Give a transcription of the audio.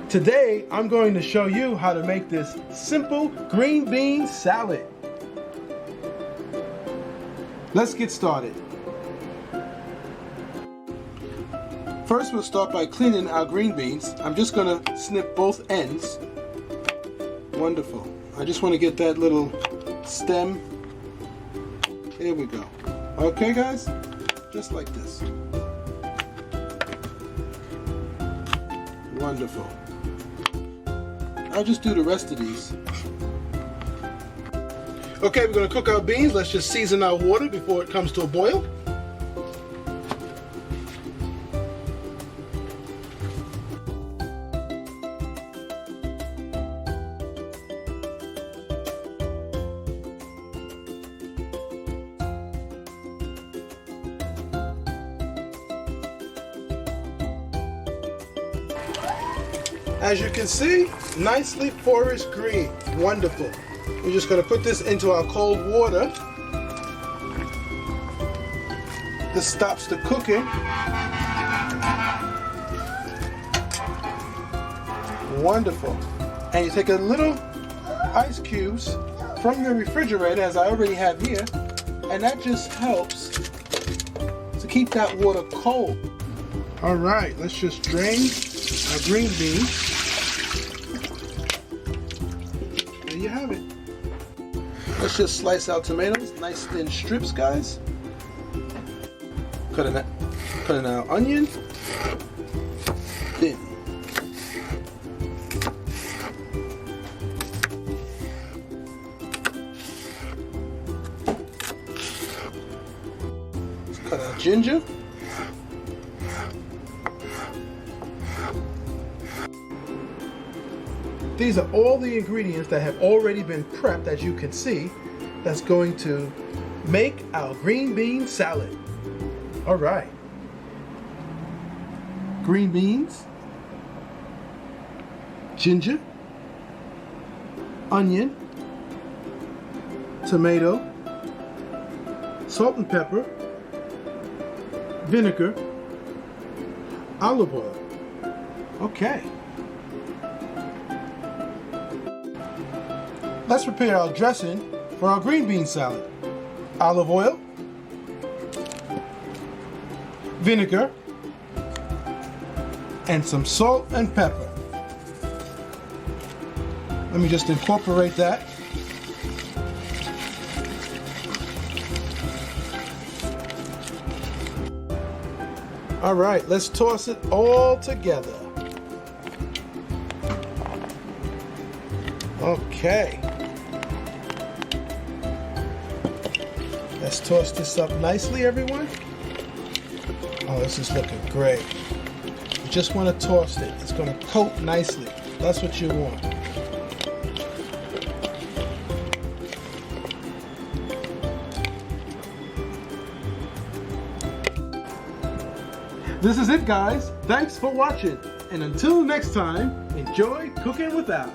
Today, I'm going to show you how to make this simple green bean salad. Let's get started. First, we'll start by cleaning our green beans. I'm just going to snip both ends. Wonderful. I just want to get that little stem. There we go. Okay, guys? Just like this. Wonderful. I'll just do the rest of these. Okay, we're going to cook our beans. Let's just season our water before it comes to a boil. As you can see, nicely forest green. Wonderful. We're just going to put this into our cold water. This stops the cooking. Wonderful. And you take a little ice cubes from your refrigerator, as I already have here, and that just helps to keep that water cold. All right, let's just drain our green bean. There you have it. Let's just slice our tomatoes, nice thin strips, guys. Cut in our onion, thin. Let's cut our ginger. These are all the ingredients that have already been prepped, as you can see, that's going to make our green bean salad. All right. Green beans, ginger, onion, tomato, salt and pepper, vinegar, olive oil. Okay. Let's prepare our dressing for our green bean salad. Olive oil, vinegar, and some salt and pepper. Let me just incorporate that. All right, let's toss it all together. Okay. Let's toss this up nicely, everyone. Oh, this is looking great. You just want to toss it. It's going to coat nicely. That's what you want. This is it, guys. Thanks for watching. And until next time, enjoy cooking with Al.